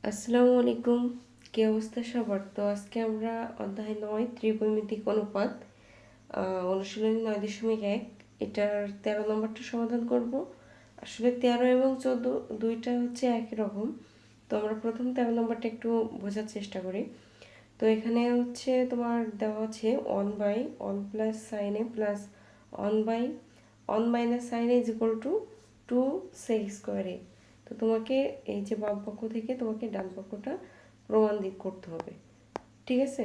আসসালামু আলাইকুম। কি অবস্থা সবার? তো আজকে আমরা অধ্যায় 9 ত্রিকোণমিতিক অনুপাত অনুশীলনী 9.1 এটার 13 নম্বরটা সমাধান করব। আসলে 13 এবং 14 দুইটা হচ্ছে একই রকম। তো আমরা প্রথম 13 নম্বরটা একটু বোঝার চেষ্টা করি। তো এখানে হচ্ছে তোমার দেওয়া আছে 1 by 1 plus sine A plus 1 by 1 minus sine A is equal to 2 sec square A. তো তোমাকে এই যে বাম পক্ষ থেকে তোমাকে ডান পক্ষটা প্রমাণ করতে হবে, ঠিক আছে?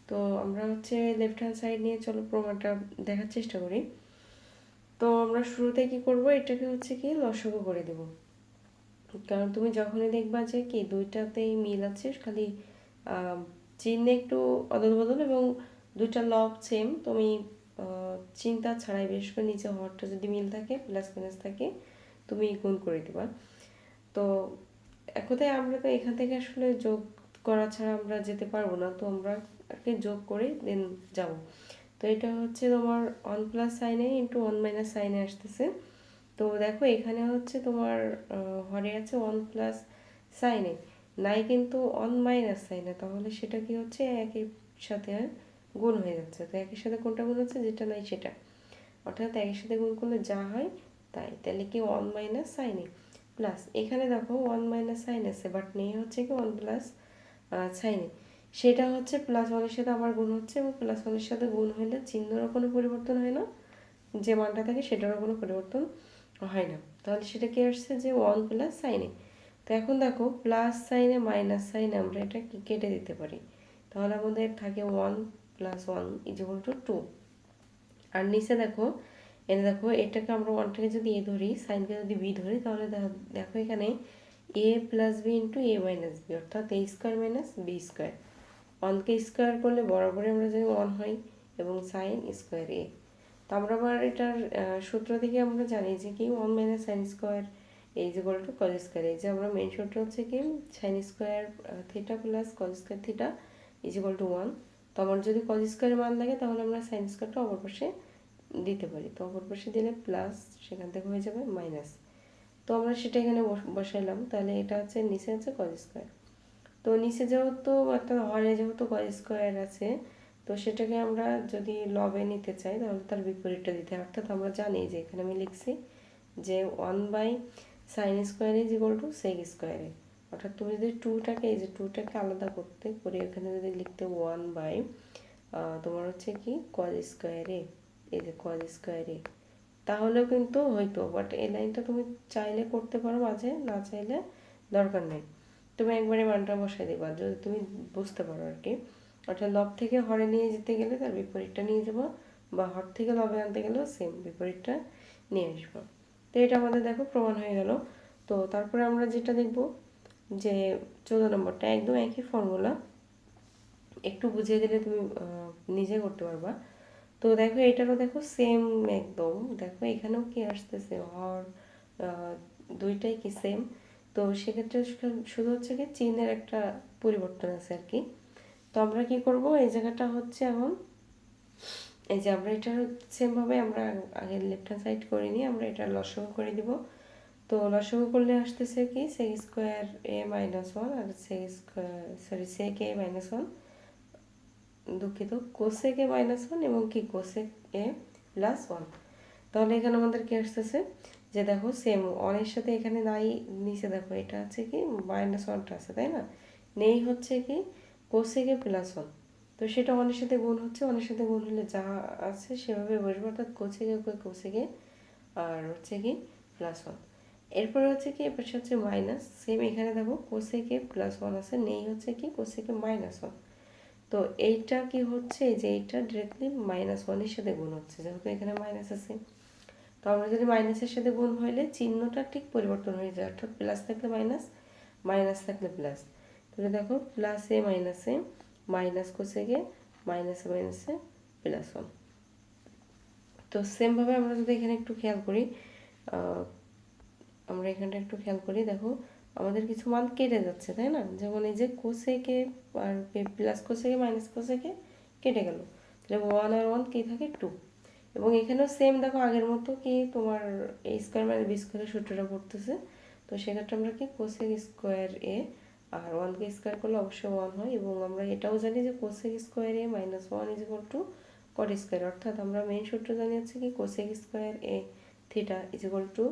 তো আমরা হচ্ছে লেফট হ্যান্ড সাইড নিয়ে চলো প্রমাণটা দেখার চেষ্টা করি। তো আমরা শুরুতে কি করব, এটাকে হচ্ছে কি লসাগু করে দেব। কারণ তুমি যখনই দেখবা যে কি দুইটাতেই মিল আছে, খালি চিহ্নে একটু অদল বদল এবং দুইটা লব সেম, তুমি চিন্তা ছাড়াই, বিশেষ করে নিচে হরটা যদি মিল থাকে প্লাস মাইনাস থাকে তুমি গুণ করে দিবা। তো এক কথায় আমরা তো এখান থেকে আসলে যোগ করা ছাড়া আমরা যেতে পারবো না, তো আমরা যোগ করে দেন যাব। তো এটা হচ্ছে তোমার 1 প্লাস সাইনে ইন্টু 1 মাইনাস সাইনে আসতেছে। তো দেখো এখানে হচ্ছে তোমার হরে আছে 1 প্লাস সাইনে, নাই কিন্তু 1 মাইনাস সাইনে, তাহলে সেটা কি হচ্ছে একই সাথে গুণ হয়ে যাচ্ছে। তো একই সাথে কোনটা গুণ হচ্ছে, যেটা নাই সেটা, অর্থাৎ একের সাথে গুণ করলে যা হয় তাই। তাহলে কি 1 মাইনাস সাইন এ প্লাস, এখানে দেখো 1 মাইনাস সাইন আছে বাট নেই হচ্ছে কি 1 প্লাস সাইন এ, সেটা হচ্ছে প্লাস ওয়ানের সাথে আবার গুণ হচ্ছে, এবং প্লাস ওয়ানের সাথে গুণ হলে চিহ্নেরও কোনো পরিবর্তন হয় না, যে মানটা থাকে সেটারও কোনো পরিবর্তন হয় না। তাহলে সেটা কি আসছে যে 1 প্লাস সাইন এ। তো এখন দেখো প্লাস সাইনে মাইনাস সাইনে আমরা এটা কি কেটে দিতে পারি, তাহলে আমাদের থাকে 1 প্লাস 1 ইজ ইকুয়াল টু 2। আর নিচে দেখো, এনে দেখো এটাকে আমরা ওয়ানটাকে যদি এ ধরি, সাইনকে যদি বি ধরি, তাহলে দেখো এখানে এ প্লাস বি ইন্টু এ মাইনাস বি, অর্থাৎ এ স্কোয়ার মাইনাস বি স্কোয়ার। ওয়ানকে স্কোয়ার করলে বরাবরই আমরা জানি 1 হয়, এবং সাইন স্কোয়ার এ। তো আমরা আবার এটার সূত্র থেকে আমরা জানি যে কি 1 minus sign square is equal two cos square. এই যে আমরা মেন সূত্র হচ্ছে কি sine square theta plus cos square theta is equal two 1। তো আমার যদি কজ স্কোয়ারের মান লাগে তাহলে আমরা সাইন স্কোয়ারটা অপর পাশে দিতে পারি। তো অপর পাশে দিলে প্লাস, সেখান থেকে হয়ে যাবে মাইনাস। তো আমরা সেটা এখানে বসাইলাম, তাহলে এটা হচ্ছে নিচে আছে কজ স্কোয়ার। তো নিচে যেহেতু অর্থাৎ হরে যেহেতু কজ স্কোয়ার আছে, তো সেটাকে আমরা যদি লবে নিতে চাই তাহলে তার বিপরীতটা দিতে হয়। অর্থাৎ আমরা জানি যে এখানে আমি লিখছি যে 1 by sine square is equal to sec স্কোয়ারে। অর্থাৎ তুমি যদি টুটাকে, এই যে টুটাকে আলাদা করতে করে এখানে যদি লিখতে 1 বাই তোমার হচ্ছে কি কজ স্কোয়ারে, এই যে কজ স্কোয়ারে, তাহলেও কিন্তু হইতো। বাট এই লাইনটা তুমি চাইলে করতে পারো মাঝে, না চাইলে দরকার নেই। তুমি একবারে মানটা বসাই দিবা যদি তুমি বুঝতে পারো আর কি। অর্থাৎ লব থেকে হরে নিয়ে যেতে গেলে তার বিপরীতটা নিয়ে যাবো, বা হর থেকে লবে আনতে গেলেও সেম বিপরীতটা নিয়ে আসবো। তো এটা আমাদের দেখো প্রমাণ হয়ে গেল। তো তারপরে আমরা যেটা দেখব যে 14 নম্বরটা একদম একই ফর্মুলা, একটু বুঝিয়ে দিলে তুমি নিজে করতে পারবা। তো দেখো এটারও দেখো সেম একদম, দেখো এখানেও কি আসতেছে হর, দুইটাই কি সেম। তো সেক্ষেত্রে শুধু হচ্ছে কি চিহ্নের একটা পরিবর্তন আছে আর কি। তো আমরা কি করব, এই জায়গাটা হচ্ছে এখন, এই যে আমরা এটা সেমভাবে আমরা আগে লেফট হ্যান্ড সাইড করে নিয়ে আমরা এটা লসাগু করে দিব। তো লসাগু করলে আসতেছে কি সেক স্কোয়ার এ মাইনাস 1 আর সেক স্কোয়ার, সরি সেক এ মাইনাস 1, দুঃখিত, কোসেক এ মাইনাস 1 এবং কি কোসেক এ প্লাস 1। তাহলে এখানে আমাদের কি আসতেছে যে দেখো সেম ওয়ানের সাথে এখানে নাই, নিচে দেখো এটা আছে কি মাইনাস 1টা আছে তাই না, নেই হচ্ছে কি কোসেক এ প্লাস 1। তো সেটা ওয়ানের সাথে গুণ হচ্ছে, ওয়ানের সাথে গুণ হলে যা আছে সেভাবে বসবে, অর্থাৎ কোসেক এ কোসেক এ আর হচ্ছে কি প্লাস 1। এরপরে হচ্ছে কি এর পাশে হচ্ছে মাইনাস, সেম এখানে দেখো কোসেক এ প্লাস 1 আছে, নেই হচ্ছে কি কোসেক এ মাইনাস 1। তো এইটা কি হচ্ছে যে এইটা ডিরেক্টলি মাইনাস 1 এর সাথে গুণ হচ্ছে, যেহেতু এখানে মাইনাস আছে। তো আমরা যদি মাইনাসের সাথে গুণ হইলে চিহ্নটা ঠিক পরিবর্তন হয়ে যায়, অর্থাৎ প্লাস থাকলে মাইনাস, মাইনাস থাকলে প্লাস। তাহলে দেখো প্লাসে মাইনাসে, মাইনাস কোসেকে, মাইনাসে মাইনাসে প্লাস 1। তো সেমভাবে আমরা যদি এখানে একটু খেয়াল করি, আমরা এখানটা একটু খেয়াল করি, দেখো আমাদের কিছু মান কেটে যাচ্ছে তাই না, যেমন এই যে কোসেকে আর প্লাস কোসেকে মাইনাস কোসেকে কেটে গেল, তাহলে 1 আর 1 কি থাকে 2। এবং এখানেও সেম দেখো আগের মতো কি তোমার এ স্কোয়ার মানে বি স্কোয়ারের সূত্রটা পড়তেছে। তো সেক্ষেত্রে আমরা কি কোসেক স্কোয়ার এ আর 1কে স্কোয়ার করলে অবশ্যই 1 হয়, এবং আমরা এটাও জানি যে cosec square A minus 1 is equal two cot square, অর্থাৎ আমরা মেইন সূত্র জানি হচ্ছে কি cosec square A theta is equal two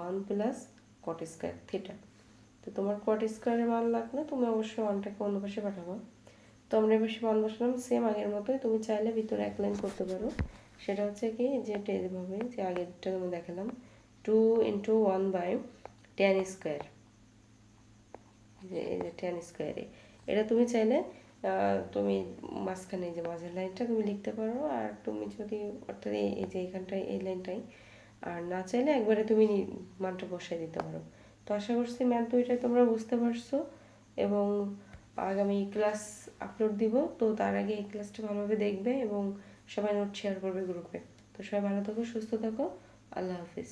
1 plus cot square theta. তো তোমার কট স্কোয়ারের মান লাগলে তুমি অবশ্যই 1টাকে অন্য পাশে পাঠাবো। তো আমরা এবার 1 বসালাম, সেম আগের মতোই। তুমি চাইলে ভিতরে এক লাইন করতে পারো, সেটা হচ্ছে কি যে যেভাবে যে আগেরটা আমি দেখালাম 2 ইন্টু 1 বাই tan স্কোয়ার, এই যে tan স্কোয়ারে এটা তুমি চাইলে তুমি মাঝখানে যে মাঝের লাইনটা তুমি লিখতে পারো, আর তুমি যদি অর্থাৎ এই যে এখানটায় এই লাইনটাই, আর না চাইলে একবারে তুমি মানটা বসাই দিতে পারো। তো আশা করছি ম্যাথ দুইটাই তোমরা বুঝতে পারছো, এবং আগামী ক্লাস আপলোড দিব, তো তার আগে এই ক্লাসটা ভালোভাবে দেখবে এবং সবাই নোট শেয়ার করবে গ্রুপে। তো সবাই ভালো থাকো, সুস্থ থাকো, আল্লাহ হাফিজ।